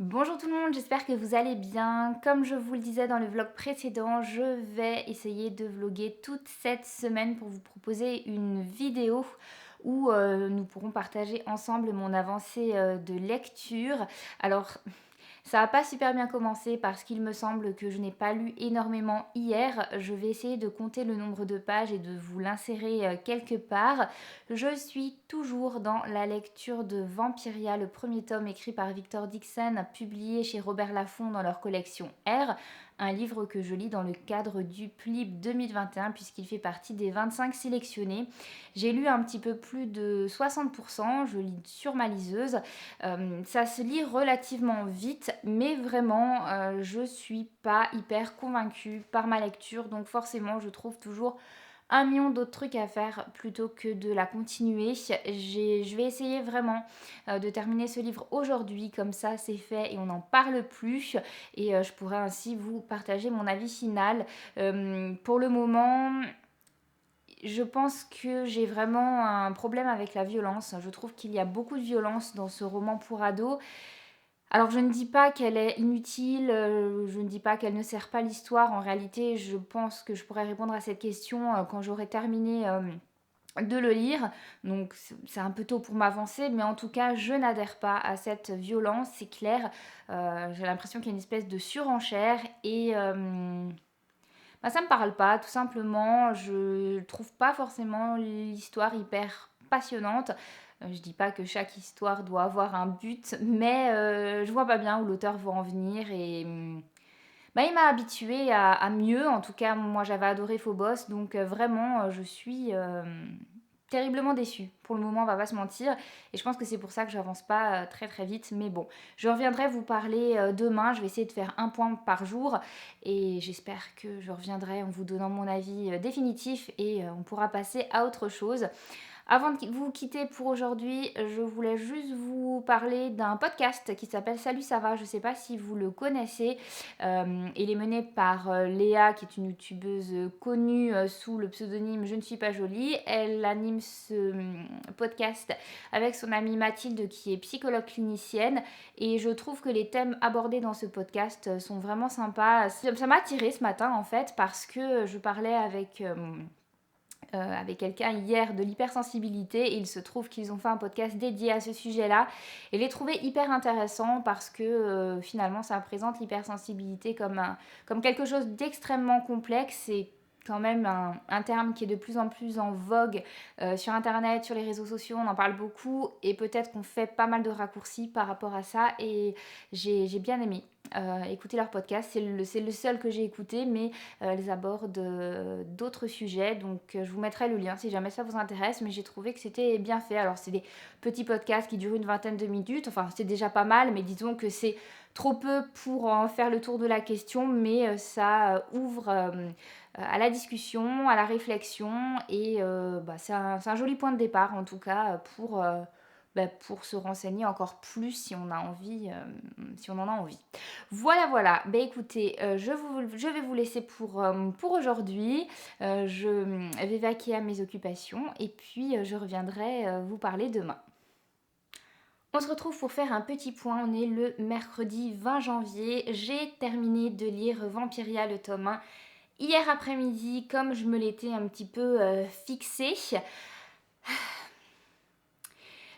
Bonjour tout le monde, j'espère que vous allez bien. Comme je vous le disais dans le vlog précédent, je vais essayer de vlogger toute cette semaine pour vous proposer une vidéo où nous pourrons partager ensemble mon avancée de lecture. Alors, ça n'a pas super bien commencé parce qu'il me semble que je n'ai pas lu énormément hier. Je vais essayer de compter le nombre de pages et de vous l'insérer quelque part. Je suis toujours dans la lecture de Vampiria, le premier tome écrit par Victor Dixon, publié chez Robert Laffont dans leur collection R. Un livre que je lis dans le cadre du PLIB 2021 puisqu'il fait partie des 25 sélectionnés. J'ai lu un petit peu plus de 60%, je lis sur ma liseuse. Ça se lit relativement vite, mais vraiment, je suis pas hyper convaincue par ma lecture, donc forcément, je trouve toujours un million d'autres trucs à faire plutôt que de la continuer. Je vais essayer vraiment de terminer ce livre aujourd'hui, comme ça c'est fait et on n'en parle plus. Et je pourrais ainsi vous partager mon avis final. Pour le moment, je pense que j'ai vraiment un problème avec la violence. Je trouve qu'il y a beaucoup de violence dans ce roman pour ados. Alors je ne dis pas qu'elle est inutile, je ne dis pas qu'elle ne sert pas l'histoire. En réalité, je pense que je pourrais répondre à cette question quand j'aurai terminé de le lire. Donc c'est un peu tôt pour m'avancer, mais en tout cas, je n'adhère pas à cette violence, c'est clair. J'ai l'impression qu'il y a une espèce de surenchère et bah, ça me parle pas, tout simplement. Je trouve pas forcément l'histoire hyper passionnante. Je dis pas que chaque histoire doit avoir un but, mais je vois pas bien où l'auteur veut en venir et bah, il m'a habituée à mieux. En tout cas, moi j'avais adoré Phobos, donc vraiment je suis terriblement déçue. Pour le moment, on va pas se mentir. Et je pense que c'est pour ça que j'avance pas très très vite. Mais bon, je reviendrai vous parler demain. Je vais essayer de faire un point par jour. Et j'espère que je reviendrai en vous donnant mon avis définitif et on pourra passer à autre chose. Avant de vous quitter pour aujourd'hui, je voulais juste vous parler d'un podcast qui s'appelle Salut ça va, je ne sais pas si vous le connaissez. Il est mené par Léa qui est une youtubeuse connue sous le pseudonyme Je ne suis pas jolie. Elle anime ce podcast avec son amie Mathilde qui est psychologue clinicienne et je trouve que les thèmes abordés dans ce podcast sont vraiment sympas. Ça m'a attirée ce matin en fait parce que je parlais avec quelqu'un hier de l'hypersensibilité et il se trouve qu'ils ont fait un podcast dédié à ce sujet-là et je l'ai trouvé hyper intéressant parce que finalement ça présente l'hypersensibilité comme quelque chose d'extrêmement complexe et quand même un terme qui est de plus en plus en vogue sur internet, sur les réseaux sociaux, on en parle beaucoup et peut-être qu'on fait pas mal de raccourcis par rapport à ça et j'ai bien aimé écouter leur podcast. C'est le seul que j'ai écouté, mais elles abordent d'autres sujets. Donc je vous mettrai le lien si jamais ça vous intéresse. Mais j'ai trouvé que c'était bien fait. Alors c'est des petits podcasts qui durent une vingtaine de minutes. Enfin c'est déjà pas mal, mais disons que c'est trop peu pour en faire le tour de la question. Mais ça ouvre à la discussion, à la réflexion. Et c'est un joli point de départ en tout cas pour se renseigner encore plus si on a envie, si on en a envie. Voilà, voilà. Ben écoutez, je vais vous laisser pour aujourd'hui. Je vais vaquer à mes occupations et puis je reviendrai vous parler demain. On se retrouve pour faire un petit point. On est le mercredi 20 janvier. J'ai terminé de lire Vampiria, le tome 1, hier après-midi, comme je me l'étais un petit peu fixé.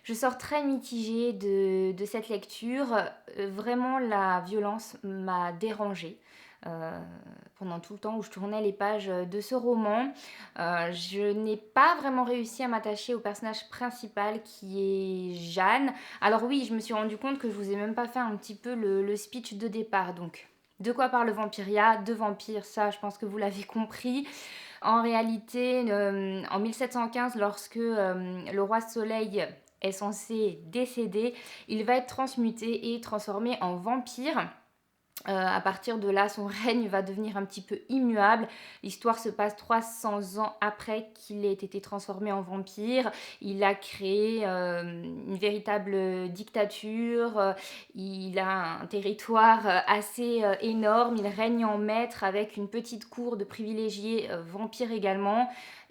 Je sors très mitigée de cette lecture. Vraiment, la violence m'a dérangée. Pendant tout le temps où je tournais les pages de ce roman. Je n'ai pas vraiment réussi à m'attacher au personnage principal qui est Jeanne. Alors oui, je me suis rendu compte que je vous ai même pas fait un petit peu le speech de départ. Donc, de quoi parle Vampiria? De vampires, ça je pense que vous l'avez compris. En réalité, en 1715, lorsque le roi Soleil est censé décéder, il va être transmuté et transformé en vampire. À partir de là, son règne va devenir un petit peu immuable. L'histoire se passe 300 ans après qu'il ait été transformé en vampire. Il a créé une véritable dictature. Il a un territoire assez énorme. Il règne en maître avec une petite cour de privilégiés vampires également.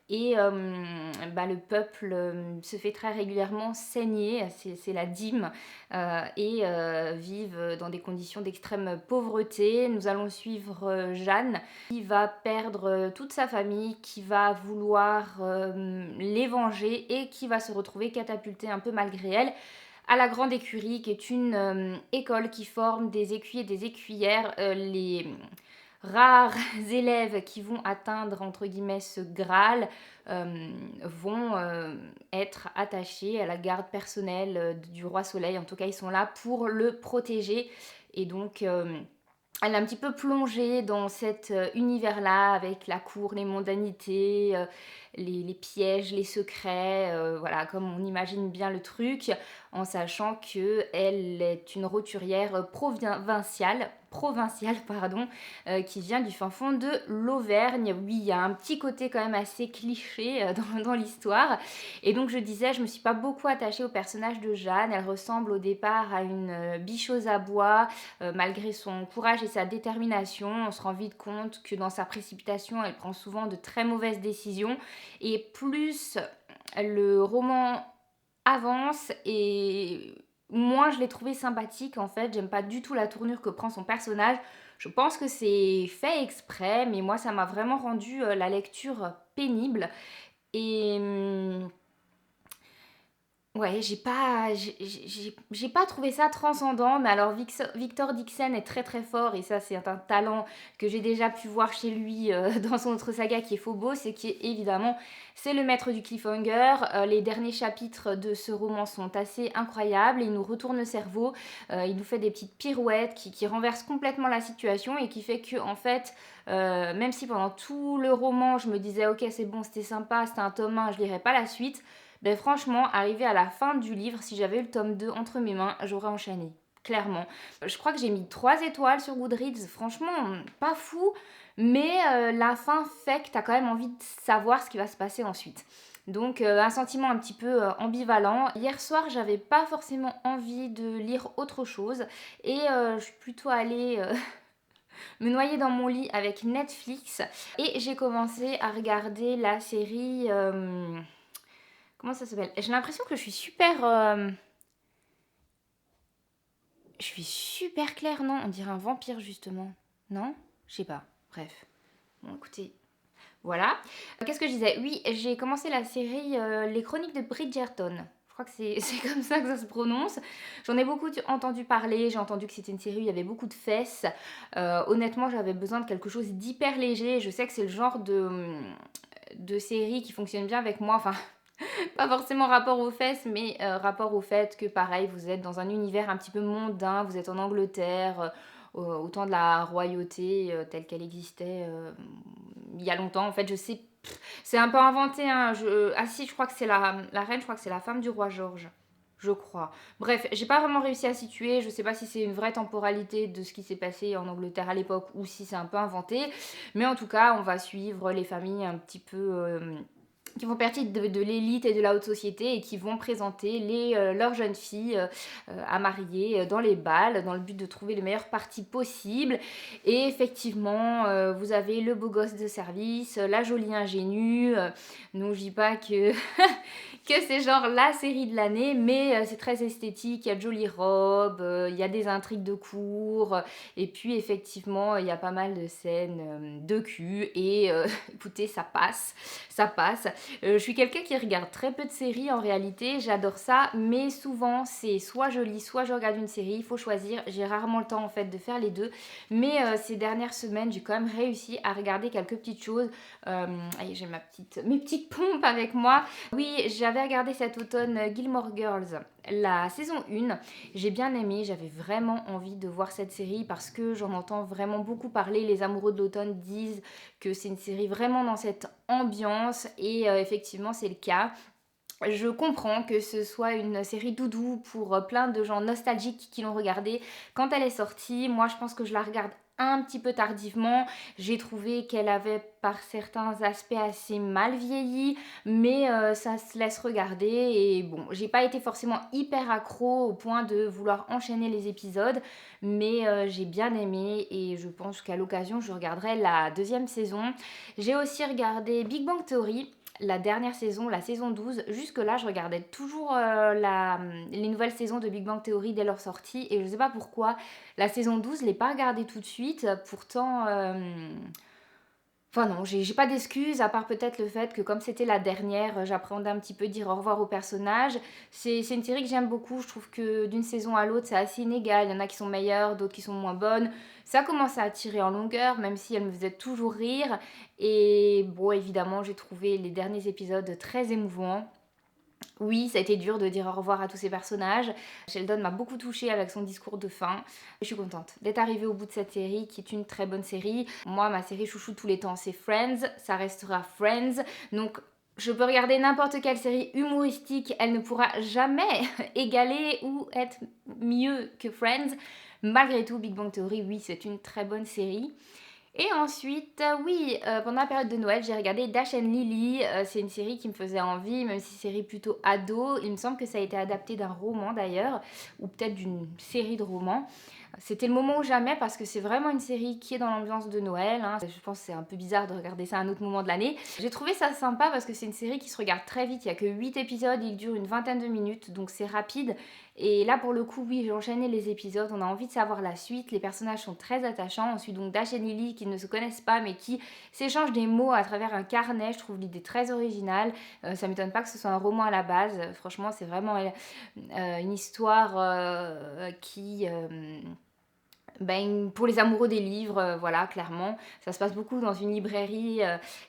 et le peuple se fait très régulièrement saigner, c'est la dîme, et vivent dans des conditions d'extrême pauvreté. Nous allons suivre Jeanne qui va perdre toute sa famille, qui va vouloir les venger et qui va se retrouver catapultée un peu malgré elle à la Grande Écurie, qui est une école qui forme des écuyers et des écuyères, les rares élèves qui vont atteindre entre guillemets ce Graal vont être attachés à la garde personnelle du roi Soleil. En tout cas, ils sont là pour le protéger. Et donc, elle est un petit peu plongée dans cet univers-là avec la cour, les mondanités, les pièges, les secrets, voilà, comme on imagine bien le truc, en sachant qu'elle est une roturière provinciale, pardon, qui vient du fin fond de l'Auvergne. Oui, il y a un petit côté quand même assez cliché dans l'histoire. Et donc je disais, je me suis pas beaucoup attachée au personnage de Jeanne. Elle ressemble au départ à une bicheuse à bois, malgré son courage et sa détermination. On se rend vite compte que dans sa précipitation, elle prend souvent de très mauvaises décisions. Et plus le roman avance et moins je l'ai trouvé sympathique en fait. J'aime pas du tout la tournure que prend son personnage. Je pense que c'est fait exprès, mais moi ça m'a vraiment rendu la lecture pénible. Et ouais, j'ai pas trouvé ça transcendant, mais alors Victor Dixon est très très fort et ça c'est un talent que j'ai déjà pu voir chez lui dans son autre saga qui est Phobos et qui est évidemment c'est le maître du cliffhanger. Les derniers chapitres de ce roman sont assez incroyables, il nous retourne le cerveau, il nous fait des petites pirouettes qui renversent complètement la situation et qui fait que en fait même si pendant tout le roman je me disais ok c'est bon c'était sympa, c'était un tome 1, je lirai pas la suite. Ben franchement, arrivé à la fin du livre, si j'avais eu le tome 2 entre mes mains, j'aurais enchaîné. Clairement. Je crois que j'ai mis 3 étoiles sur Goodreads. Franchement, pas fou. Mais la fin fait que t'as quand même envie de savoir ce qui va se passer ensuite. Donc un sentiment un petit peu ambivalent. Hier soir, j'avais pas forcément envie de lire autre chose. Et je suis plutôt allée me noyer dans mon lit avec Netflix. Et j'ai commencé à regarder la série... comment ça s'appelle? J'ai l'impression que je suis super claire, non? On dirait un vampire, justement. Non? Je sais pas. Bref. Bon, écoutez, voilà. Qu'est-ce que je disais? Oui, j'ai commencé la série Les Chroniques de Bridgerton. Je crois que c'est comme ça que ça se prononce. J'en ai beaucoup entendu parler. J'ai entendu que c'était une série où il y avait beaucoup de fesses. Honnêtement, j'avais besoin de quelque chose d'hyper léger. Je sais que c'est le genre de série qui fonctionne bien avec moi. Enfin, pas forcément rapport aux fesses, mais rapport au fait que pareil, vous êtes dans un univers un petit peu mondain, vous êtes en Angleterre, au temps de la royauté telle qu'elle existait il y a longtemps. En fait, je sais, c'est un peu inventé. Hein, ah si, je crois que c'est la reine, je crois que c'est la femme du roi George. Je crois. Bref, j'ai pas vraiment réussi à situer. Je sais pas si c'est une vraie temporalité de ce qui s'est passé en Angleterre à l'époque ou si c'est un peu inventé. Mais en tout cas, on va suivre les familles un petit peu qui font partie de l'élite et de la haute société et qui vont présenter leurs jeunes filles à marier dans les bals dans le but de trouver le meilleur parti possible. Et effectivement, vous avez le beau gosse de service, la jolie ingénue. Non, je dis pas que, que c'est genre la série de l'année, mais c'est très esthétique, il y a de jolies robes, il y a des intrigues de cour, et puis effectivement, il y a pas mal de scènes de cul, et écoutez, ça passe, ça passe. Je suis quelqu'un qui regarde très peu de séries en réalité, j'adore ça, mais souvent c'est soit je lis, soit je regarde une série, il faut choisir. J'ai rarement le temps en fait de faire les deux, mais ces dernières semaines j'ai quand même réussi à regarder quelques petites choses. Allez, j'ai mes petites pompes avec moi. Oui, j'avais regardé cet automne Gilmore Girls, la saison 1. J'ai bien aimé, j'avais vraiment envie de voir cette série parce que j'en entends vraiment beaucoup parler. Les amoureux de l'automne disent que c'est une série vraiment dans cette ambiance et effectivement c'est le cas. Je comprends que ce soit une série doudou pour plein de gens nostalgiques qui l'ont regardée quand elle est sortie. Moi je pense que je la regarde un petit peu tardivement. J'ai trouvé qu'elle avait par certains aspects assez mal vieilli, mais ça se laisse regarder et bon, j'ai pas été forcément hyper accro au point de vouloir enchaîner les épisodes, mais j'ai bien aimé et je pense qu'à l'occasion je regarderai la deuxième saison. J'ai aussi regardé Big Bang Theory, la dernière saison, la saison 12. Jusque-là, je regardais toujours les nouvelles saisons de Big Bang Theory dès leur sortie. Et je ne sais pas pourquoi, la saison 12, je ne l'ai pas regardée tout de suite. Pourtant, enfin non, j'ai pas d'excuses, à part peut-être le fait que comme c'était la dernière, j'appréhendais un petit peu dire au revoir aux personnages. C'est une série que j'aime beaucoup, je trouve que d'une saison à l'autre c'est assez inégal, il y en a qui sont meilleures, d'autres qui sont moins bonnes. Ça commence à tirer en longueur, même si elle me faisait toujours rire. Et bon, évidemment, j'ai trouvé les derniers épisodes très émouvants. Oui, ça a été dur de dire au revoir à tous ces personnages. Sheldon m'a beaucoup touchée avec son discours de fin. Je suis contente d'être arrivée au bout de cette série qui est une très bonne série. Moi, ma série chouchou de tous les temps, c'est Friends. Ça restera Friends. Donc, je peux regarder n'importe quelle série humoristique, elle ne pourra jamais égaler ou être mieux que Friends. Malgré tout, Big Bang Theory, oui, c'est une très bonne série. Et ensuite, oui, pendant la période de Noël, j'ai regardé Dash and Lily. C'est une série qui me faisait envie, même si c'est une série plutôt ado. Il me semble que ça a été adapté d'un roman d'ailleurs, ou peut-être d'une série de romans. C'était le moment ou jamais parce que c'est vraiment une série qui est dans l'ambiance de Noël, hein. Je pense que c'est un peu bizarre de regarder ça à un autre moment de l'année. J'ai trouvé ça sympa parce que c'est une série qui se regarde très vite. Il n'y a que 8 épisodes, il dure une vingtaine de minutes, donc c'est rapide. Et là, pour le coup, oui, j'ai enchaîné les épisodes. On a envie de savoir la suite. Les personnages sont très attachants. On suit donc Dash et Lily qui ne se connaissent pas mais qui s'échangent des mots à travers un carnet. Je trouve l'idée très originale. Ça m'étonne pas que ce soit un roman à la base. Franchement, c'est vraiment une histoire qui... ben, pour les amoureux des livres, voilà, clairement. Ça se passe beaucoup dans une librairie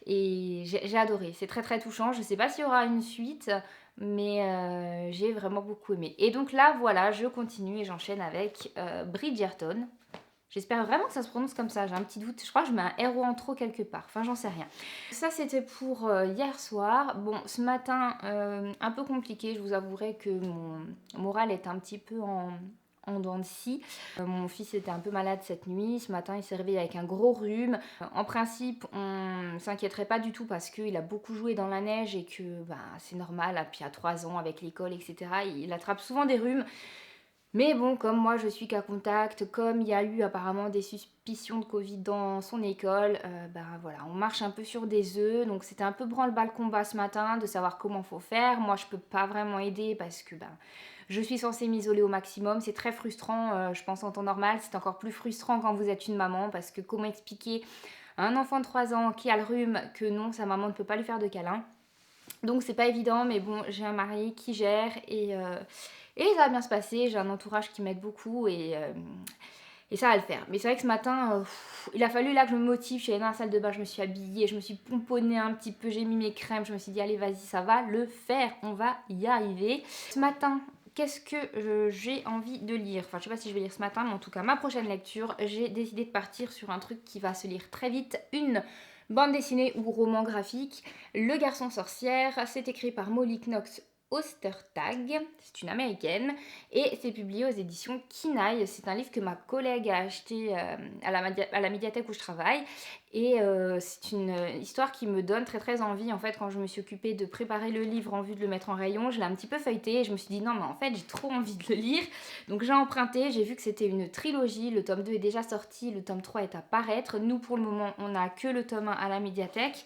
et j'ai adoré. C'est très très touchant. Je sais pas s'il y aura une suite, mais j'ai vraiment beaucoup aimé. Et donc là, voilà, je continue et j'enchaîne avec Bridgerton. J'espère vraiment que ça se prononce comme ça, j'ai un petit doute. Je crois que je mets un héros en trop quelque part, enfin j'en sais rien. Ça c'était pour hier soir. Bon, ce matin, un peu compliqué, je vous avouerai que mon moral est un petit peu en dents de scie. Mon fils était un peu malade cette nuit. Ce matin, il s'est réveillé avec un gros rhume. En principe, on ne s'inquiéterait pas du tout parce qu'il a beaucoup joué dans la neige et que ben, c'est normal. Puis à 3 ans, avec l'école, etc., il attrape souvent des rhumes. Mais bon, comme moi je suis cas contact, comme il y a eu apparemment des suspicions de Covid dans son école, ben voilà, on marche un peu sur des œufs. Donc c'était un peu branle-bas le combat ce matin de savoir comment faut faire. Moi je peux pas vraiment aider parce que ben, je suis censée m'isoler au maximum. C'est très frustrant, je pense en temps normal. C'est encore plus frustrant quand vous êtes une maman parce que comment expliquer à un enfant de 3 ans qui a le rhume que non, sa maman ne peut pas lui faire de câlin. Donc c'est pas évident, mais bon, j'ai un mari qui gère et ça va bien se passer. J'ai un entourage qui m'aide beaucoup et ça va le faire. Mais c'est vrai que ce matin, il a fallu là que je me motive. Je suis allée dans la salle de bain, je me suis habillée, je me suis pomponnée un petit peu, j'ai mis mes crèmes. Je me suis dit, allez, vas-y, ça va le faire, on va y arriver. Ce matin, qu'est-ce que j'ai envie de lire? Enfin, je sais pas si je vais lire ce matin, mais en tout cas, ma prochaine lecture, j'ai décidé de partir sur un truc qui va se lire très vite. Une bande dessinée ou roman graphique. Le garçon sorcière, c'est écrit par Molly Knox Ostertag, c'est une américaine et c'est publié aux éditions Kinaï. C'est un livre que ma collègue a acheté à la médiathèque où je travaille et c'est une histoire qui me donne très très envie. En fait, quand je me suis occupée de préparer le livre en vue de le mettre en rayon, je l'ai un petit peu feuilleté et je me suis dit non mais en fait j'ai trop envie de le lire. Donc j'ai emprunté, j'ai vu que c'était une trilogie, le tome 2 est déjà sorti, le tome 3 est à paraître. Nous pour le moment on n'a que le tome 1 à la médiathèque.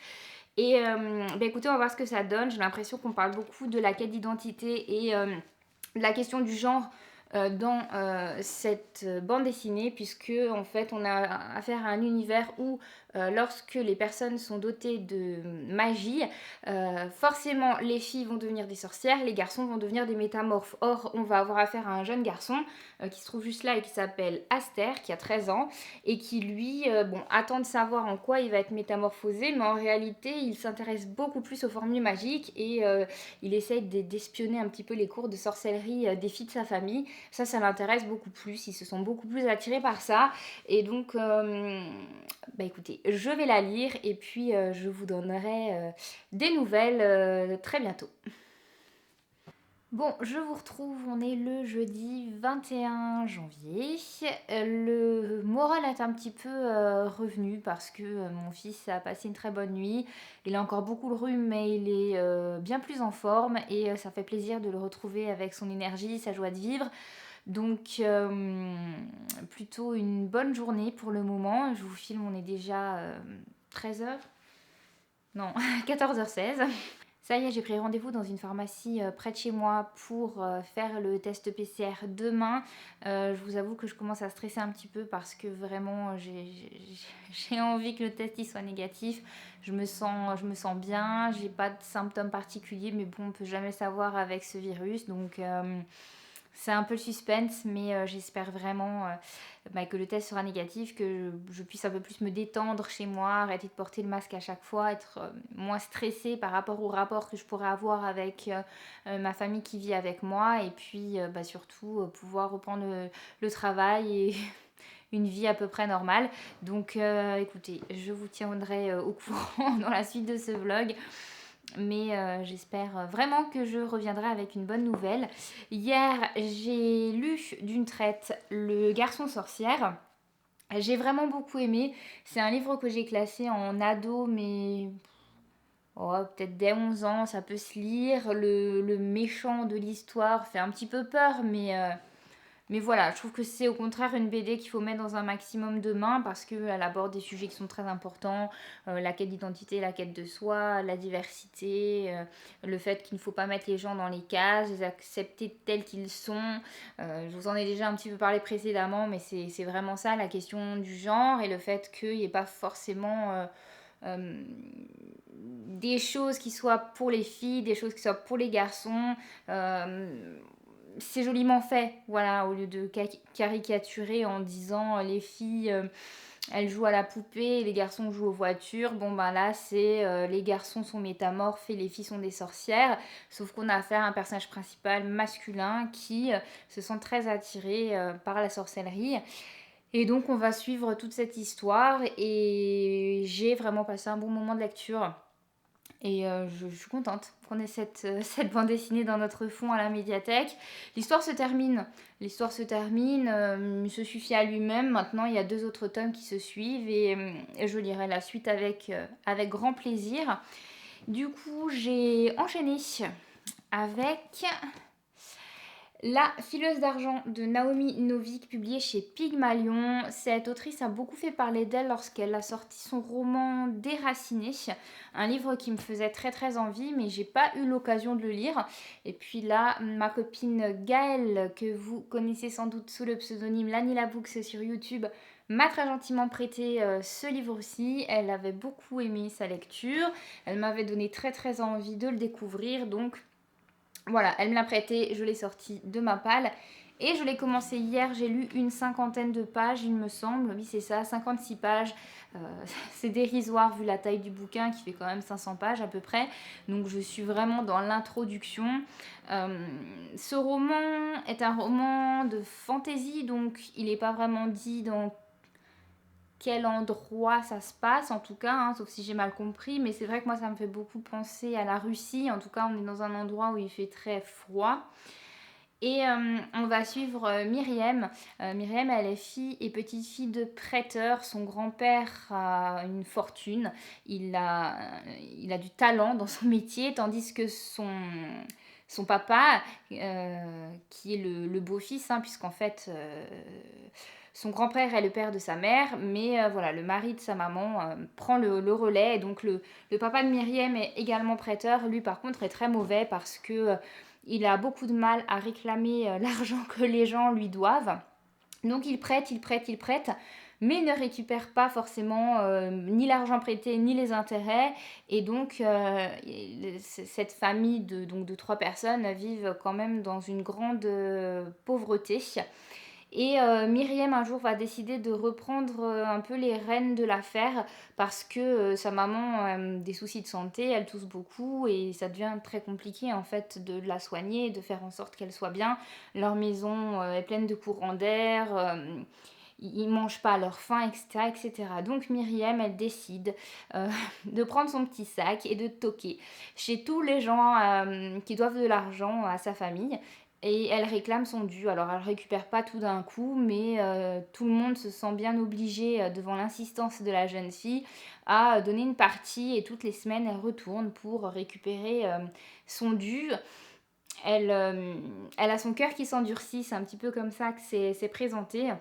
Et bah écoutez, on va voir ce que ça donne. J'ai l'impression qu'on parle beaucoup de la quête d'identité et de la question du genre dans cette bande dessinée, puisque en fait on a affaire à un univers où lorsque les personnes sont dotées de magie, forcément les filles vont devenir des sorcières, les garçons vont devenir des métamorphes. Or on va avoir affaire à un jeune garçon qui se trouve juste là et qui s'appelle Aster, qui a 13 ans et qui lui bon, attend de savoir en quoi il va être métamorphosé, mais en réalité il s'intéresse beaucoup plus aux formules magiques et il essaye d'espionner un petit peu les cours de sorcellerie des filles de sa famille. Ça l'intéresse beaucoup plus, ils se sont beaucoup plus attirés par ça. Et donc, bah écoutez, je vais la lire et puis je vous donnerai des nouvelles très bientôt. Bon, je vous retrouve, on est le jeudi 21 janvier. Le moral est un petit peu revenu parce que mon fils a passé une très bonne nuit. Il a encore beaucoup le rhume, mais il est bien plus en forme et ça fait plaisir de le retrouver avec son énergie, sa joie de vivre. Donc, plutôt une bonne journée pour le moment. Je vous filme, on est déjà 13h. Non, 14h16. Ça y est, j'ai pris rendez-vous dans une pharmacie près de chez moi pour faire le test PCR demain. Je vous avoue que je commence à stresser un petit peu parce que vraiment j'ai envie que le test il soit négatif. Je me sens bien, j'ai pas de symptômes particuliers, mais bon, on peut jamais savoir avec ce virus. Donc c'est un peu le suspense, mais j'espère vraiment que le test sera négatif, que je puisse un peu plus me détendre chez moi, arrêter de porter le masque à chaque fois, être moins stressée par rapport au rapport que je pourrais avoir avec ma famille qui vit avec moi, et puis surtout pouvoir reprendre le travail et une vie à peu près normale. Donc écoutez, je vous tiendrai au courant dans la suite de ce vlog. Mais j'espère vraiment que je reviendrai avec une bonne nouvelle. Hier, j'ai lu d'une traite Le Garçon sorcière. J'ai vraiment beaucoup aimé. C'est un livre que j'ai classé en ado, mais peut-être dès 11 ans, ça peut se lire. Le méchant de l'histoire fait un petit peu peur, mais voilà, je trouve que c'est au contraire une BD qu'il faut mettre dans un maximum de mains parce qu'elle aborde des sujets qui sont très importants, la quête d'identité, la quête de soi, la diversité, le fait qu'il ne faut pas mettre les gens dans les cases, les accepter tels qu'ils sont. Je vous en ai déjà un petit peu parlé précédemment, mais c'est vraiment ça, la question du genre et le fait qu'il n'y ait pas forcément des choses qui soient pour les filles, des choses qui soient pour les garçons. C'est joliment fait, voilà, au lieu de caricaturer en disant les filles elles jouent à la poupée et les garçons jouent aux voitures. Bon ben là c'est les garçons sont métamorphes et les filles sont des sorcières, sauf qu'on a affaire à un personnage principal masculin qui se sent très attiré par la sorcellerie. Et donc on va suivre toute cette histoire et j'ai vraiment passé un bon moment de lecture. Et je suis contente qu'on ait cette bande dessinée dans notre fond à la médiathèque. L'histoire se termine. Il se suffit à lui-même. Maintenant, il y a 2 autres tomes qui se suivent et je lirai la suite avec grand plaisir. Du coup, j'ai enchaîné avec La fileuse d'argent de Naomi Novik, publiée chez Pygmalion. Cette autrice a beaucoup fait parler d'elle lorsqu'elle a sorti son roman Déraciné, un livre qui me faisait très très envie, mais j'ai pas eu l'occasion de le lire. Et puis là, ma copine Gaëlle, que vous connaissez sans doute sous le pseudonyme Lanila Books sur YouTube, m'a très gentiment prêté ce livre aussi. Elle avait beaucoup aimé sa lecture, elle m'avait donné très très envie de le découvrir, donc voilà, elle me l'a prêté, je l'ai sorti de ma palle. Et je l'ai commencé hier, j'ai lu une 50aine de pages, il me semble. Oui, c'est ça, 56 pages. Euh, c'est dérisoire vu la taille du bouquin qui fait quand même 500 pages à peu près. Donc je suis vraiment dans l'introduction. Ce roman est un roman de fantasy, donc il n'est pas vraiment dit dans quel endroit ça se passe en tout cas, hein, sauf si j'ai mal compris, mais c'est vrai que moi ça me fait beaucoup penser à la Russie. En tout cas, on est dans un endroit où il fait très froid. Et on va suivre Myriam. Myriam, elle est fille et petite-fille de prêteur. Son grand-père a une fortune. Il a du talent dans son métier, tandis que son papa, qui est le beau-fils, hein, puisqu'en fait, son grand-père est le père de sa mère, mais voilà, le mari de sa maman prend le relais. Et donc le papa de Myriam est également prêteur. Lui, par contre, est très mauvais parce que il a beaucoup de mal à réclamer l'argent que les gens lui doivent. Donc il prête, mais il ne récupère pas forcément ni l'argent prêté ni les intérêts. Et donc cette famille de 3 personnes vivent quand même dans une grande pauvreté. Et Myriam un jour va décider de reprendre un peu les rênes de l'affaire parce que sa maman a des soucis de santé, elle tousse beaucoup et ça devient très compliqué en fait de la soigner, de faire en sorte qu'elle soit bien. Leur maison est pleine de courants d'air. ils mangent pas à leur faim, etc., etc. Donc Myriam, elle décide de prendre son petit sac et de toquer chez tous les gens qui doivent de l'argent à sa famille. Et elle réclame son dû. Alors elle récupère pas tout d'un coup, mais tout le monde se sent bien obligé devant l'insistance de la jeune fille à donner une partie et toutes les semaines elle retourne pour récupérer son dû. Elle a son cœur qui s'endurcit, c'est un petit peu comme ça que c'est présenté.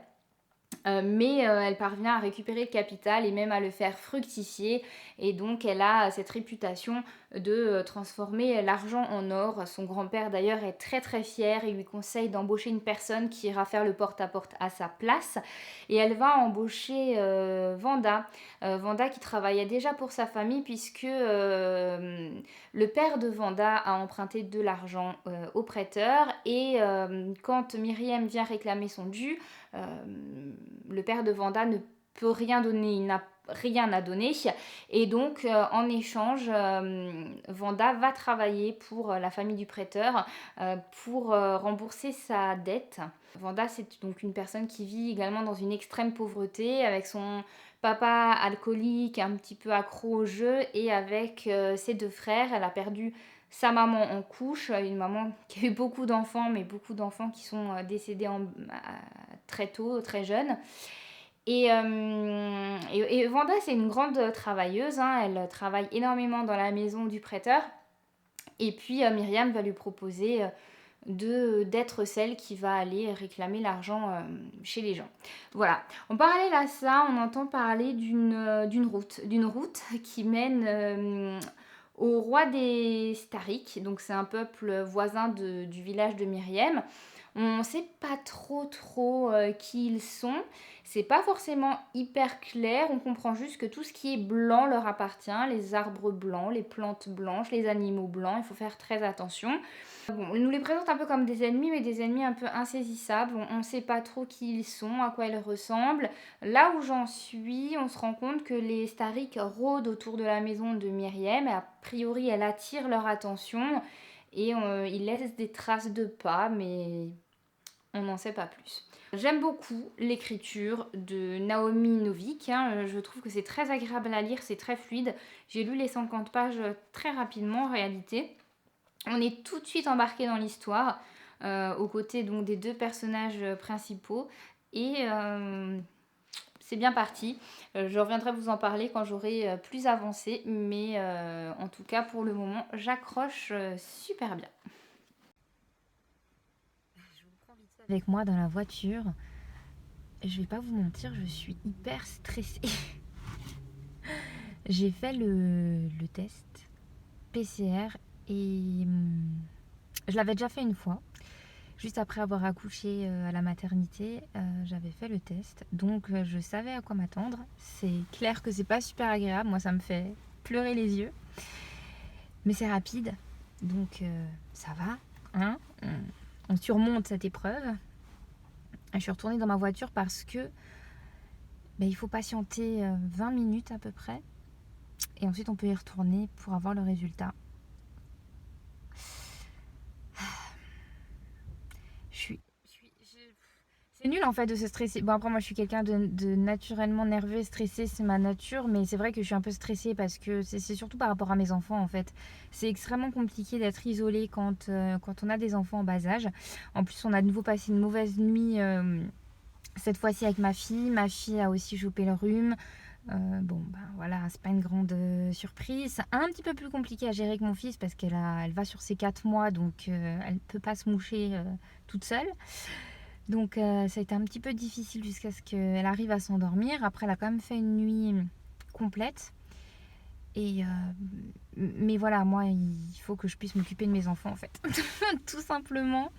Mais elle parvient à récupérer le capital et même à le faire fructifier. Et donc elle a cette réputation de transformer l'argent en or. Son grand-père d'ailleurs est très très fier et lui conseille d'embaucher une personne qui ira faire le porte-à-porte à sa place. Et elle va embaucher Vanda. Vanda qui travaillait déjà pour sa famille puisque le père de Vanda a emprunté de l'argent au prêteur. Et quand Myriam vient réclamer son dû, le père de Vanda ne peut rien donner, il n'a rien à donner. Et donc, en échange, Vanda va travailler pour la famille du prêteur pour rembourser sa dette. Vanda, c'est donc une personne qui vit également dans une extrême pauvreté avec son papa alcoolique, un petit peu accro au jeu et avec ses deux frères. Elle a perdu sa maman en couche, une maman qui a eu beaucoup d'enfants, mais beaucoup d'enfants qui sont décédés très tôt, très jeunes. Et Vanda, c'est une grande travailleuse, hein. Elle travaille énormément dans la maison du prêteur. Et puis Myriam va lui proposer d'être celle qui va aller réclamer l'argent chez les gens. Voilà. En parallèle à ça, on entend parler d'une route qui mène au roi des Stariks. Donc c'est un peuple voisin du village de Myriam. On ne sait pas trop qui ils sont. C'est pas forcément hyper clair. On comprend juste que tout ce qui est blanc leur appartient. Les arbres blancs, les plantes blanches, les animaux blancs. Il faut faire très attention. Bon, on nous les présente un peu comme des ennemis, mais des ennemis un peu insaisissables. On ne sait pas trop qui ils sont, à quoi ils ressemblent. Là où j'en suis, on se rend compte que les Stariks rôdent autour de la maison de Myriam. Et a priori, elle attire leur attention. Et ils laissent des traces de pas, mais on n'en sait pas plus. J'aime beaucoup l'écriture de Naomi Novik, hein. Je trouve que c'est très agréable à lire, c'est très fluide. J'ai lu les 50 pages très rapidement en réalité. On est tout de suite embarqué dans l'histoire, aux côtés donc des deux personnages principaux. Et c'est bien parti. Je reviendrai vous en parler quand j'aurai plus avancé. Mais en tout cas, pour le moment, j'accroche super bien. Avec moi dans la voiture, je vais pas vous mentir, je suis hyper stressée. J'ai fait le test PCR et je l'avais déjà fait une fois. Juste après avoir accouché à la maternité, j'avais fait le test. Donc je savais à quoi m'attendre. C'est clair que c'est pas super agréable. Moi, ça me fait pleurer les yeux. Mais c'est rapide. Donc ça va. Hein, on surmonte cette épreuve. Je suis retournée dans ma voiture parce que il faut patienter 20 minutes à peu près. Et ensuite, on peut y retourner pour avoir le résultat. C'est nul en fait de se stresser. Bon, après, moi, je suis quelqu'un de naturellement nerveux et stressé, c'est ma nature. Mais c'est vrai que je suis un peu stressée parce que c'est surtout par rapport à mes enfants en fait. C'est extrêmement compliqué d'être isolé quand on a des enfants en bas âge. En plus, on a de nouveau passé une mauvaise nuit cette fois-ci avec ma fille. Ma fille a aussi chopé le rhume. Voilà, c'est pas une grande surprise. C'est un petit peu plus compliqué à gérer que mon fils parce elle va sur ses 4 mois, donc elle peut pas se moucher toute seule. Donc ça a été un petit peu difficile jusqu'à ce qu'elle arrive à s'endormir. Après, elle a quand même fait une nuit complète. Mais voilà, moi, il faut que je puisse m'occuper de mes enfants en fait. Tout simplement.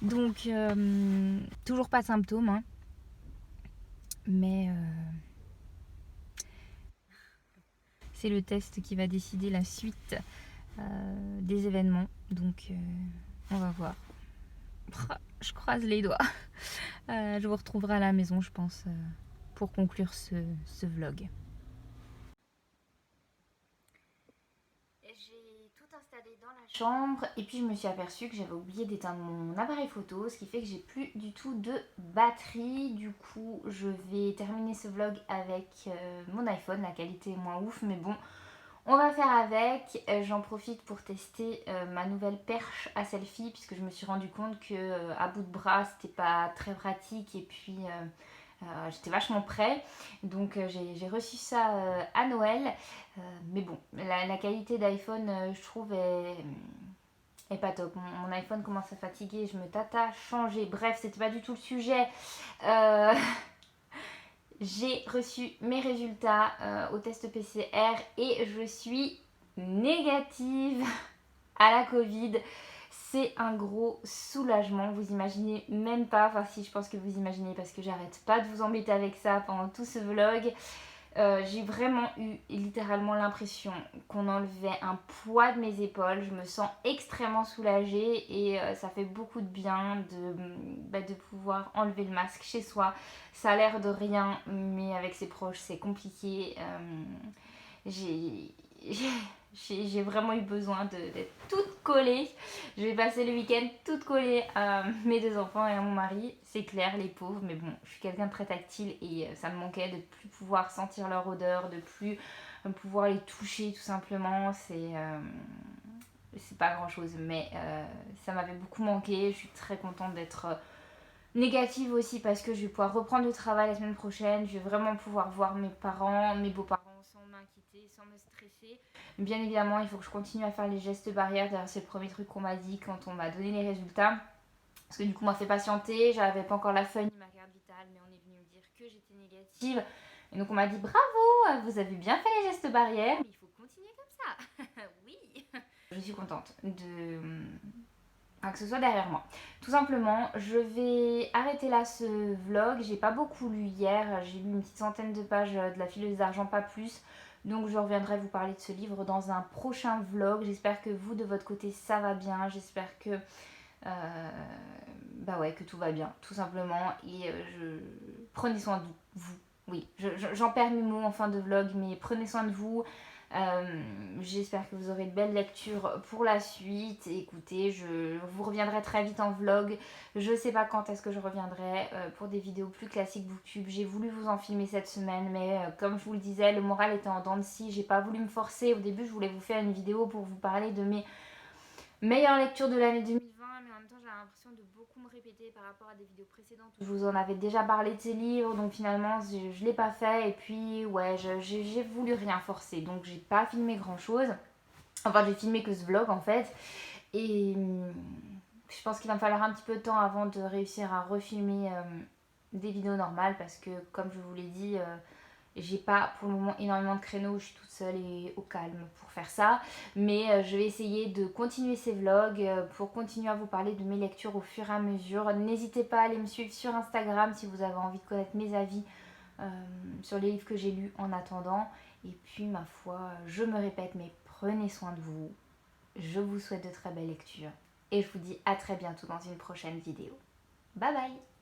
Donc, toujours pas de symptômes, hein. Mais c'est le test qui va décider la suite des événements. Donc, on va voir. Je croise les doigts. Je vous retrouverai à la maison, je pense, pour conclure ce vlog. J'ai tout installé dans la chambre et puis je me suis aperçue que j'avais oublié d'éteindre mon appareil photo, ce qui fait que j'ai plus du tout de batterie. Du coup je vais terminer ce vlog avec mon iPhone. La qualité est moins ouf mais bon, on va faire avec. J'en profite pour tester ma nouvelle perche à selfie puisque je me suis rendu compte que à bout de bras c'était pas très pratique et puis j'étais vachement près, donc j'ai reçu ça à Noël. Mais bon, la qualité d'iPhone, je trouve, est pas top. Mon iPhone commence à fatiguer, je me tâte à changer. Bref, c'était pas du tout le sujet. Euh, j'ai reçu mes résultats au test PCR et je suis négative à la Covid. C'est un gros soulagement, vous imaginez même pas, enfin si je pense que vous imaginez parce que j'arrête pas de vous embêter avec ça pendant tout ce vlog. J'ai vraiment eu littéralement l'impression qu'on enlevait un poids de mes épaules. Je me sens extrêmement soulagée et ça fait beaucoup de bien de pouvoir enlever le masque chez soi. Ça a l'air de rien, mais avec ses proches c'est compliqué. J'ai j'ai vraiment eu besoin d'être toute collée. Je vais passer le week-end toute collée à mes deux enfants et à mon mari. C'est clair, les pauvres, mais bon, je suis quelqu'un de très tactile et ça me manquait de plus pouvoir sentir leur odeur, de plus pouvoir les toucher tout simplement. C'est pas grand chose, mais ça m'avait beaucoup manqué. Je suis très contente d'être négative aussi parce que je vais pouvoir reprendre le travail la semaine prochaine. Je vais vraiment pouvoir voir mes parents, mes beaux-parents sans m'inquiéter, sans me stresser. Bien évidemment, il faut que je continue à faire les gestes barrières. D'ailleurs, c'est le premier truc qu'on m'a dit quand on m'a donné les résultats. Parce que du coup, on m'a fait patienter. J'avais pas encore la feuille ni ma carte vitale, mais on est venu me dire que j'étais négative. Et donc, on m'a dit bravo, vous avez bien fait les gestes barrières, mais il faut continuer comme ça. Oui. Je suis contente que ce soit derrière moi. Tout simplement, je vais arrêter là ce vlog. J'ai pas beaucoup lu hier, j'ai lu une petite centaine de pages de La fileuse d'argent, pas plus. Donc je reviendrai vous parler de ce livre dans un prochain vlog. J'espère que vous, de votre côté, ça va bien. J'espère que que tout va bien, tout simplement. Et prenez soin de vous. Oui, j'en perds mes mots en fin de vlog, mais prenez soin de vous. J'espère que vous aurez de belles lectures pour la suite. Écoutez, je vous reviendrai très vite en vlog. Je sais pas quand est-ce que je reviendrai pour des vidéos plus classiques booktube. J'ai voulu vous en filmer cette semaine, mais comme je vous le disais, le moral était en dents de scie. J'ai pas voulu me forcer. Au début, je voulais vous faire une vidéo pour vous parler de mes meilleure lecture de l'année 2020, mais en même temps j'ai l'impression de beaucoup me répéter par rapport à des vidéos précédentes où je vous en avais déjà parlé de ces livres, donc finalement je l'ai pas fait. Et puis ouais, j'ai voulu rien forcer, donc j'ai pas filmé grand chose. Enfin, j'ai filmé que ce vlog en fait. Et je pense qu'il va me falloir un petit peu de temps avant de réussir à refilmer des vidéos normales, parce que comme je vous l'ai dit, j'ai pas pour le moment énormément de créneaux où je suis toute seule et au calme pour faire ça. Mais je vais essayer de continuer ces vlogs pour continuer à vous parler de mes lectures au fur et à mesure. N'hésitez pas à aller me suivre sur Instagram si vous avez envie de connaître mes avis sur les livres que j'ai lus en attendant. Et puis ma foi, je me répète, mais prenez soin de vous. Je vous souhaite de très belles lectures. Et je vous dis à très bientôt dans une prochaine vidéo. Bye bye!